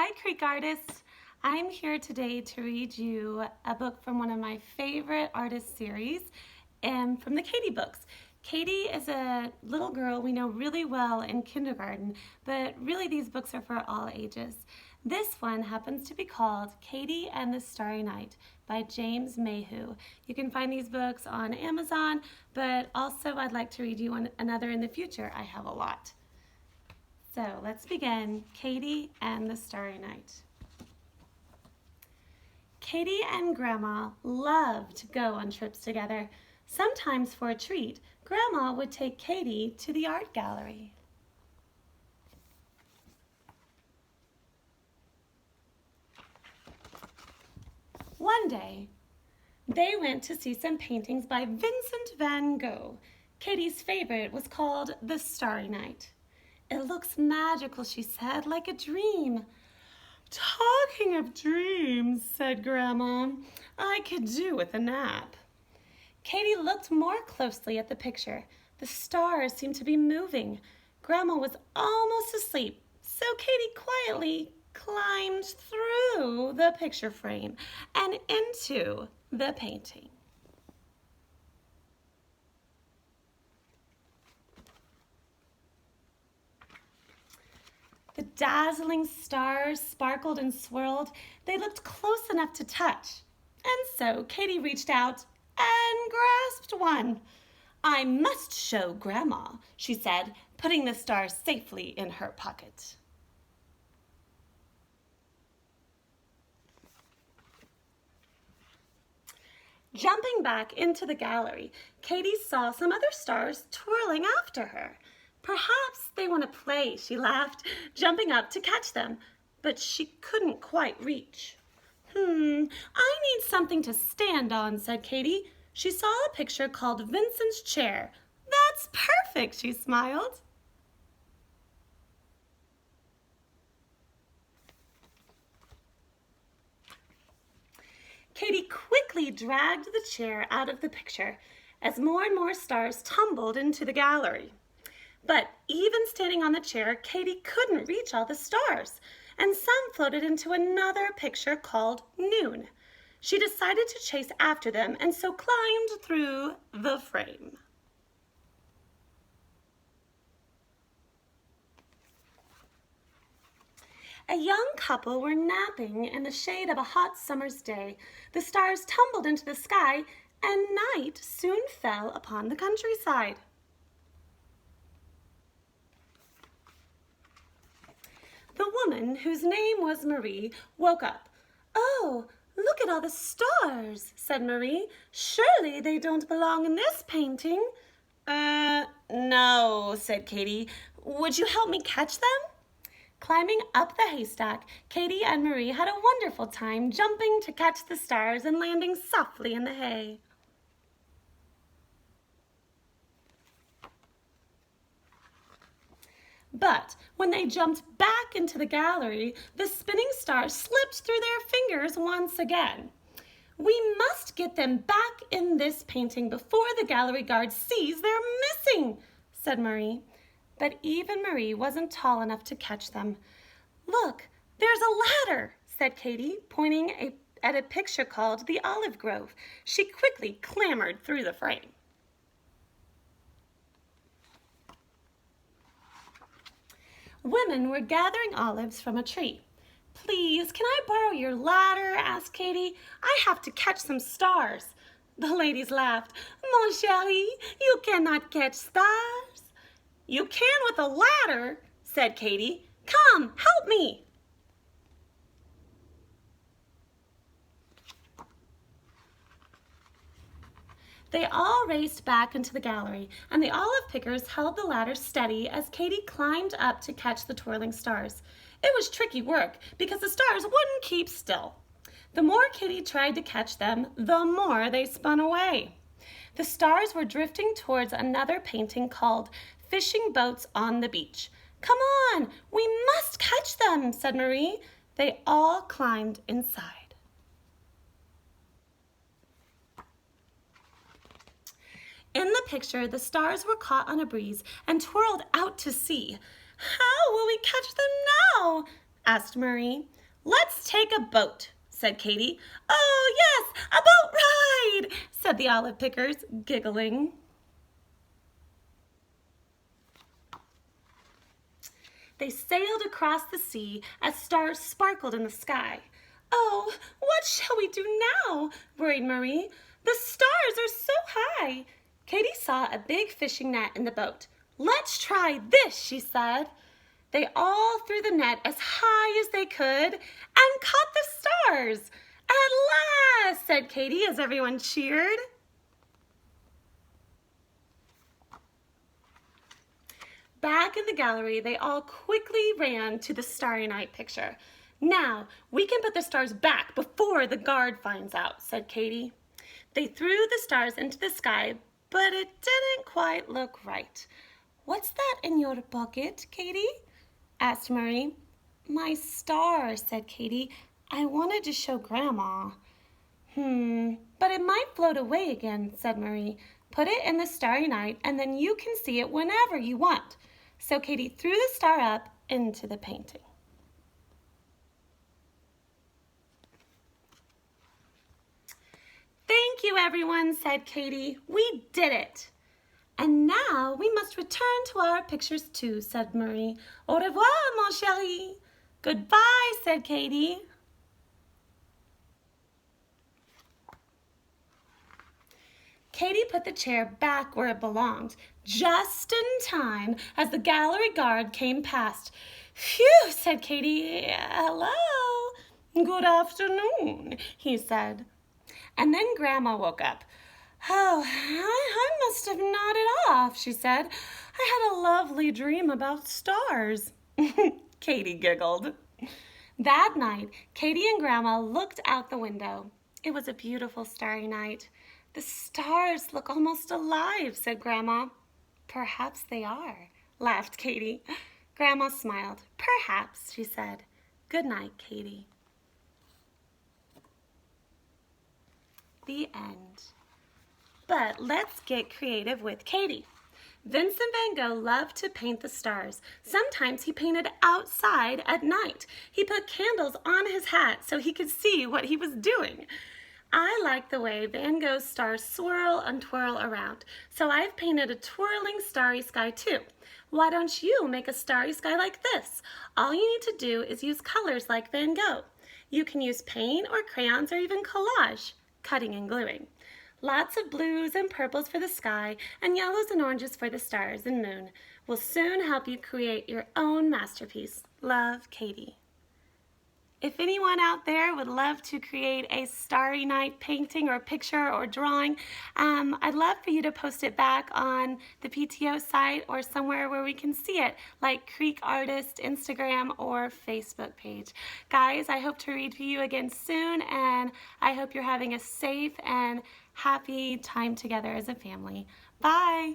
Hi Creek artists! I'm here today to read you a book from one of my favorite artist series and from the Katie books. Katie is a little girl we know really well in kindergarten, but really these books are for all ages. This one happens to be called Katie and the Starry Night by James Mayhew. You can find these books on Amazon, but also I'd like to read you another in the future. I have a lot. So let's begin. Katie and the Starry Night. Katie and Grandma loved to go on trips together. Sometimes for a treat, Grandma would take Katie to the art gallery. One day, they went to see some paintings by Vincent van Gogh. Katie's favorite was called The Starry Night. It looks magical, she said, like a dream. Talking of dreams, said Grandma, I could do with a nap. Katie looked more closely at the picture. The stars seemed to be moving. Grandma was almost asleep, so Katie quietly climbed through the picture frame and into the painting. The dazzling stars sparkled and swirled. They looked close enough to touch. And so Katie reached out and grasped one. I must show Grandma, she said, putting the star safely in her pocket. Jumping back into the gallery, Katie saw some other stars twirling after her. Perhaps they want to play, she laughed, jumping up to catch them, but she couldn't quite reach. I need something to stand on, said Katie. She saw a picture called Vincent's Chair. That's perfect, she smiled. Katie quickly dragged the chair out of the picture as more and more stars tumbled into the gallery. But even standing on the chair, Katie couldn't reach all the stars, and some floated into another picture called Noon. She decided to chase after them and so climbed through the frame. A young couple were napping in the shade of a hot summer's day. The stars tumbled into the sky, and night soon fell upon the countryside. The woman, whose name was Marie, woke up. Oh, look at all the stars, said Marie. Surely they don't belong in this painting. No, said Katie. Would you help me catch them? Climbing up the haystack, Katie and Marie had a wonderful time jumping to catch the stars and landing softly in the hay. But when they jumped back into the gallery, the spinning stars slipped through their fingers once again. We must get them back in this painting before the gallery guard sees they're missing, said Marie. But even Marie wasn't tall enough to catch them. Look, there's a ladder, said Katie, pointing at a picture called The Olive Grove. She quickly clambered through the frame. Women were gathering olives from a tree. Please, can I borrow your ladder? Asked Katie. I have to catch some stars. The ladies laughed. Mon chéri, you cannot catch stars. You can with a ladder, said Katie. Come, help me. They all raced back into the gallery, and the olive pickers held the ladder steady as Katie climbed up to catch the twirling stars. It was tricky work because the stars wouldn't keep still. The more Katie tried to catch them, the more they spun away. The stars were drifting towards another painting called Fishing Boats on the Beach. Come on, we must catch them, said Marie. They all climbed inside. In the picture, the stars were caught on a breeze and twirled out to sea. How will we catch them now? asked Marie. Let's take a boat, said Katie. Oh, yes, a boat ride, said the olive pickers, giggling. They sailed across the sea as stars sparkled in the sky. Oh, what shall we do now? Worried Marie. The stars are so high. Katie saw a big fishing net in the boat. Let's try this, she said. They all threw the net as high as they could and caught the stars. At last, said Katie as everyone cheered. Back in the gallery, they all quickly ran to the Starry Night picture. Now, we can put the stars back before the guard finds out, said Katie. They threw the stars into the sky, but it didn't quite look right. What's that in your pocket, Katie? Asked Marie. My star, said Katie. I wanted to show Grandma. But it might float away again, said Marie. Put it in the Starry Night, and then you can see it whenever you want. So Katie threw the star up into the painting. Thank you, everyone, said Katie. We did it. And now we must return to our pictures too, said Marie. Au revoir, mon chéri. Goodbye, said Katie. Katie put the chair back where it belonged, just in time as the gallery guard came past. Phew, said Katie. Hello. Good afternoon, he said. And then Grandma woke up. Oh, I must have nodded off, she said. I had a lovely dream about stars. Katie giggled. That night, Katie and Grandma looked out the window. It was a beautiful starry night. The stars look almost alive, said Grandma. Perhaps they are, laughed Katie. Grandma smiled. Perhaps, she said. Good night, Katie. The end. But let's get creative with Katie. Vincent van Gogh loved to paint the stars. Sometimes he painted outside at night. He put candles on his hat so he could see what he was doing. I like the way Van Gogh's stars swirl and twirl around, so I've painted a twirling starry sky too. Why don't you make a starry sky like this? All you need to do is use colors like Van Gogh. You can use paint or crayons or even collage, cutting and gluing. Lots of blues and purples for the sky and yellows and oranges for the stars and moon will soon help you create your own masterpiece. Love, Katie. If anyone out there would love to create a Starry Night painting or picture or drawing, I'd love for you to post it back on the PTO site or somewhere where we can see it, like Creek Artist, Instagram, or Facebook page. Guys, I hope to read to you again soon, and I hope you're having a safe and happy time together as a family. Bye!